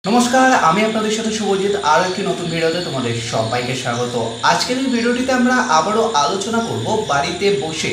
নমস্কার, আমি আপনাদের সাথে শুভজিৎ। আরও একটি নতুন ভিডিওতে তোমাদের সবাইকে স্বাগত। আজকের এই ভিডিওটিতে আমরা আবারও আলোচনা করব বাড়িতে বসে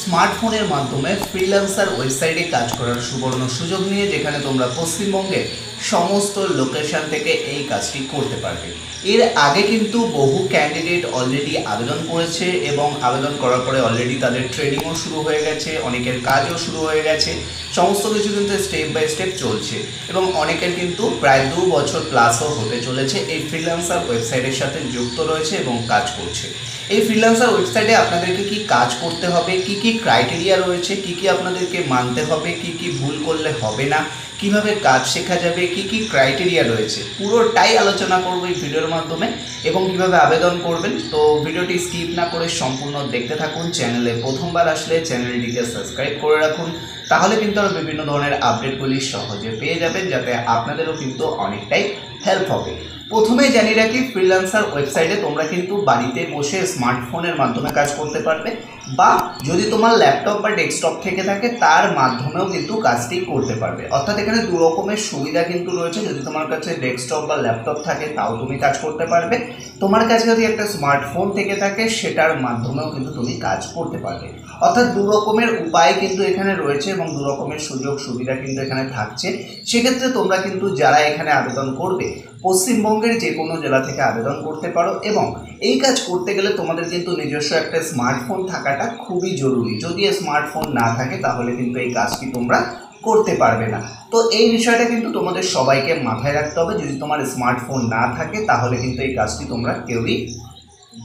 স্মার্টফোনের মাধ্যমে ফ্রিল্যান্সার ওয়েবসাইটে কাজ করার সুবর্ণ সুযোগ নিয়ে, যেখানে তোমরা পশ্চিমবঙ্গের সমস্ত লোকেশন থেকে এই কাজটি করতে পারবে। এর আগে কিন্তু বহু ক্যান্ডিডেট অলরেডি আবেদন করেছে এবং আবেদন করার পরে অলরেডি তাদের ট্রেনিংও শুরু হয়ে গেছে, অনেকের কাজও শুরু হয়ে গেছে। সমস্ত কিছু কিন্তু স্টেপ বাই স্টেপ চলছে এবং অনেকের কিন্তু প্রায় 2 বছর প্লাসও হতে চলেছে এই ফ্রিল্যান্সার ওয়েবসাইটের সাথে যুক্ত রয়েছে এবং কাজ করছে। এই ফ্রিল্যান্সার ওয়েবসাইটে আপনাদেরকে কি কাজ করতে হবে, কি কি ক্রাইটেরিয়া রয়েছে, কি কি আপনাদেরকে মানতে হবে, কি কি ভুল করলে হবে না, কিভাবে কাজ শেখা যাবে, কি কি ক্রাইটেরিয়া রয়েছে, পুরোটাই আলোচনা করব এই ভিডিওর মাধ্যমে এবং কিভাবে আবেদন করবেন। তো ভিডিওটি স্কিপ না করে সম্পূর্ণ দেখতে থাকুন। চ্যানেলে প্রথমবার আসলে চ্যানেলটিকে সাবস্ক্রাইব করে রাখুন, তাহলে কিন্তু আরও বিভিন্ন ধরনের আপডেটগুলি সহজে পেয়ে যাবেন, যাতে আপনাদেরও কিন্তু অনেকটাই হেল্প হবে। প্রথমেই জানিয়ে রাখি, ফ্রিল্যান্সার ওয়েবসাইটে তোমরা কিন্তু বাড়িতে বসে স্মার্টফোনের মাধ্যমে কাজ করতে পারবে, বা যদি তোমার ল্যাপটপ বা ডেস্কটপ থেকে থাকে তার মাধ্যমেও কিন্তু কাজটি করতে পারবে। অর্থাৎ এখানে দু রকমের সুবিধা কিন্তু রয়েছে। যদি তোমার কাছে ডেস্কটপ বা ল্যাপটপ থাকে তাও তুমি কাজ করতে পারবে, তোমার কাছে যদি একটা স্মার্টফোন থেকে থাকে সেটার মাধ্যমেও কিন্তু তুমি কাজ করতে পারবে। অর্থাৎ দু রকমের উপায় কিন্তু এখানে রয়েছে এবং দু রকমের সুযোগ সুবিধা কিন্তু এখানে থাকছে। সেক্ষেত্রে তোমরা কিন্তু যারা এখানে আবেদন করবে, পশ্চিমবঙ্গের যে কোনো জেলা থেকে আবেদন করতে পারো এবং এই কাজ করতে গেলে তোমাদের কিন্তু নিজস্ব একটা স্মার্টফোন থাকাটা খুবই জরুরি। যদি স্মার্টফোন না থাকে তাহলে কিন্তু এই কাজটি তোমরা করতে পারবে না। তো এই বিষয়টা কিন্তু তোমাদের সবাইকে মাথায় রাখতে হবে। যদি তোমার স্মার্টফোন না থাকে তাহলে কিন্তু এই কাজটি তোমরা কেউই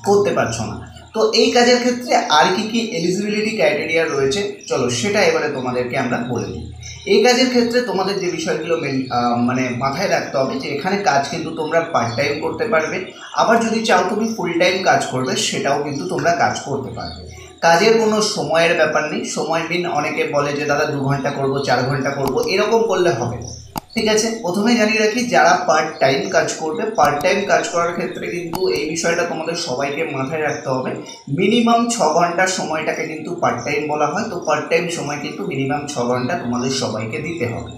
করতে পারছো না। তো এই কাজের ক্ষেত্রে আর কি কি এলিজিবিলিটি ক্রাইটেরিয়া রয়েছে, চলো সেটা এবারে তোমাদেরকে আমরা বলে দিই। এই কাজের ক্ষেত্রে তোমাদের যে বিষয়গুলো মাথায় রাখতে হবে, যে এখানে কাজ কিন্তু তোমরা পার্ট টাইম করতে পারবে, আবার যদি চাও তুমি ফুল টাইম কাজ করবে সেটাও কিন্তু তোমরা কাজ করতে পারবে। কাজের কোনো সময়ের ব্যাপার নেই। সময় দিন অনেকে বলে যে দাদা 2 ঘন্টা করবো, 4 ঘন্টা করবো, এরকম করলে হবে না। ঠিক আছে, প্রথমে জানিয়ে রাখি, যারা পার্ট টাইম কাজ করবে, পার্ট টাইম কাজ করার ক্ষেত্রে কিন্তু এই বিষয়টা তোমাদের সবাইকে মাথায় রাখতে হবে। মিনিমাম 6 ঘন্টার সময়টাকে কিন্তু পার্ট টাইম বলা হয়। তো পার্ট টাইম সময় কিন্তু মিনিমাম 6 ঘন্টা তোমাদের সবাইকে দিতে হবে।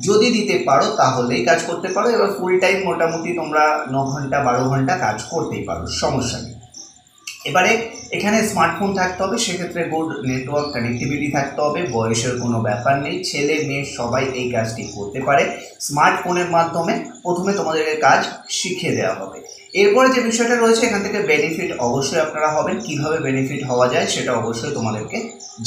যদি দিতে পারো তাহলেই কাজ করতে পারো। এবার ফুল টাইম মোটামুটি তোমরা 9 ঘন্টা 12 ঘন্টা কাজ করতেই পারো, সমস্যা নেই। এবারে এখানে স্মার্টফোন থাকতে হবে, সেক্ষেত্রে গুড নেটওয়ার্ক কানেক্টিভিটি থাকতে হবে। বয়সের কোনো ব্যাপার নেই, ছেলে মেয়ে সবাই এই কাজটি করতে পারে। স্মার্টফোনের মাধ্যমে প্রথমে তোমাদেরকে কাজ শিখিয়ে দেওয়া হবে। এরপরে যে বিষয়টা রয়েছে, এখান থেকে বেনিফিট অবশ্যই আপনারা হবেন। কিভাবে বেনিফিট হওয়া যায় সেটা অবশ্যই তোমাদেরকে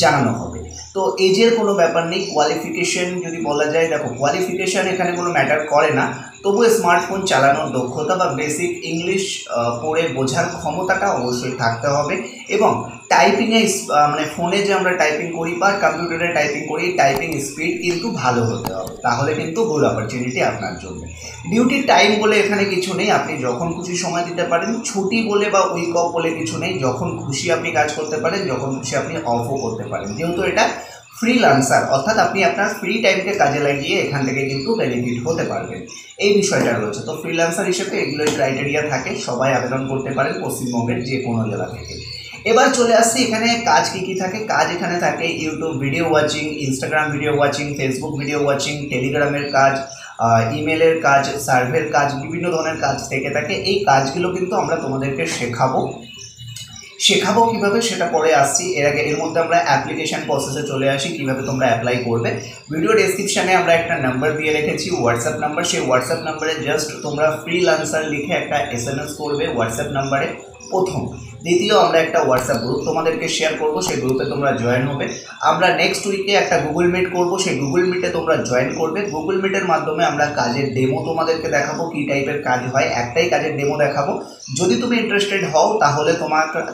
জানানো হবে। তো এজের কোনো ব্যাপার নেই। কোয়ালিফিকেশন যদি বলা যায়, দেখো কোয়ালিফিকেশান এখানে কোনো ম্যাটার করে না, তবুও স্মার্টফোন চালানোর দক্ষতা বা বেসিক ইংলিশ পড়ে বোঝার ক্ষমতাটা অবশ্যই থাকতে হবে। এবং টাইপিংয়ে ফোনে যে আমরা টাইপিং করি বা কম্পিউটারে টাইপিং করি, টাইপিং স্পিড কিন্তু ভালো হতে হবে, তাহলে কিন্তু গুড অপরচুনিটি আপনার জন্য। ডিউটি টাইম বলে এখানে কিছু নেই, আপনি যখন খুশি সময় দিতে পারেন। ছুটি বলে বা উইক অফ বলে কিছু নেই, যখন খুশি আপনি কাজ করতে পারেন, যখন খুশি আপনি অফও করতে পারেন। যেহেতু এটা ফ্রিল্যান্সার, অর্থাৎ আপনি আপনার ফ্রি টাইমকে কাজে লাগিয়ে এখান থেকে কিন্তু বেনিফিট হতে পারবেন, এই বিষয়টা রয়েছে। তো ফ্রিল্যান্সার হিসেবে এগুলোই ক্রাইটেরিয়া থাকে, সবাই আবেদন করতে পারেন পশ্চিমবঙ্গের যে কোনো জেলা থেকে। এবার চলে আসছি এখানে কাজ কী কী থাকে। কাজ এখানে থাকে YouTube video watching, Instagram video watching, Facebook video watching, টেলিগ্রামের কাজ, ইমেলের কাজ, সার্ভের কাজ, বিভিন্ন ধরনের কাজ থেকে থাকে। এই কাজগুলো কিন্তু আমরা তোমাদেরকে শেখাবো কীভাবে সেটা পরে আসছি। এর মধ্যে আমরা অ্যাপ্লিকেশান প্রসেসে চলে আসি, কীভাবে তোমরা অ্যাপ্লাই করবে। ভিডিও ডেসক্রিপশানে আমরা একটা নাম্বার দিয়ে রেখেছি, হোয়াটসঅ্যাপ নাম্বার। সেই হোয়াটসঅ্যাপ নাম্বারে জাস্ট তোমরা ফ্রিল্যান্সার লিখে একটা SMS করবে হোয়াটসঅ্যাপ নাম্বারে, প্রথম। দ্বিতীয়, আমরা একটা হোয়াটসঅ্যাপ গ্রুপ তোমাদেরকে শেয়ার করব, সেই গ্রুপে তোমরা জয়েন হবে। আমরা নেক্সট উইকে একটা গুগল মিট করব, সেই গুগল মিটে তোমরা জয়েন করবে। গুগল মিটের মাধ্যমে আমরা কাজের ডেমো তোমাদেরকে দেখাবো, কী টাইপের কাজ হয়, একটাই কাজের ডেমো দেখাবো। যদি তুমি ইন্টারেস্টেড হও তাহলে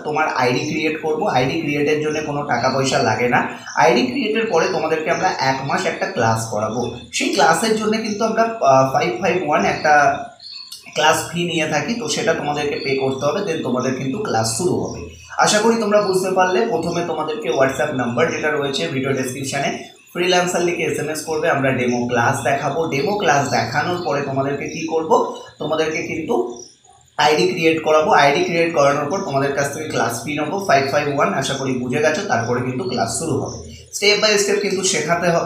তোমার আইডি ক্রিয়েট করব। আইডি ক্রিয়েটের জন্য কোনো টাকা পয়সা লাগে না। আইডি ক্রিয়েটের পরে তোমাদেরকে আমরা 1 মাস একটা ক্লাস করাবো। সেই ক্লাসের জন্য কিন্তু আমরা 551 একটা ক্লাস ফি নিয়ে থাকি, তো সেটা তোমাদেরকে পে করতে হবে, দেন তোমাদের কিন্তু ক্লাস শুরু হবে। আশা করি তোমরা বুঝতে পারলে। প্রথমে তোমাদেরকে হোয়াটসঅ্যাপ নাম্বার যেটা রয়েছে ভিডিও ডেসক্রিপশানে, ফ্রিল্যান্সার লিখে SMS করবে, আমরা ডেমো ক্লাস দেখাবো। ডেমো ক্লাস দেখানোর পরে তোমাদেরকে কি করব, তোমাদেরকে কিন্তু আইডি ক্রিয়েট করাবো। আইডি ক্রিয়েট করানোর পর তোমাদের কাছ থেকে ক্লাস ফি নেবো 551, আশা করি বুঝে গেছো। তারপরে কিন্তু ক্লাস শুরু হবে। স্টেপ বাই স্টেপ কিন্তু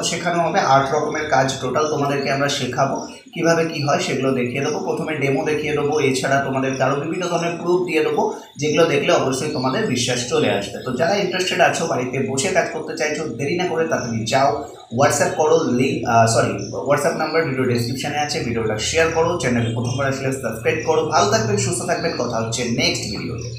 শেখানো হবে। 8 রকমের কাজ টোটাল তোমাদেরকে আমরা শেখাবো, কিভাবে কি হয় সেগুলো দেখিয়ে দেবো। প্রথমে ডেমো দেখিয়ে দেবো, এছাড়া তোমাদেরকে আরও বিভিন্ন ধরনের প্রুফ দিয়ে দেবো, যেগুলো দেখলে অবশ্যই তোমাদের বিশ্বাস চলে আসবে। তো যারা ইন্টারেস্টেড আছো, বাড়িতে বসে কাজ করতে চাইছো, দেরি না করে তাড়াতাড়ি যাও, হোয়াটসঅ্যাপ করো, হোয়াটসঅ্যাপ নাম্বার ভিডিও ডেসক্রিপশনে আছে, ভিডিওটা শেয়ার করো, চ্যানেলে প্রথমবার আসলে সাবস্ক্রাইব করো। ভালো থাকবেন, সুস্থ থাকবেন, কথা হচ্ছে নেক্সট ভিডিওতে।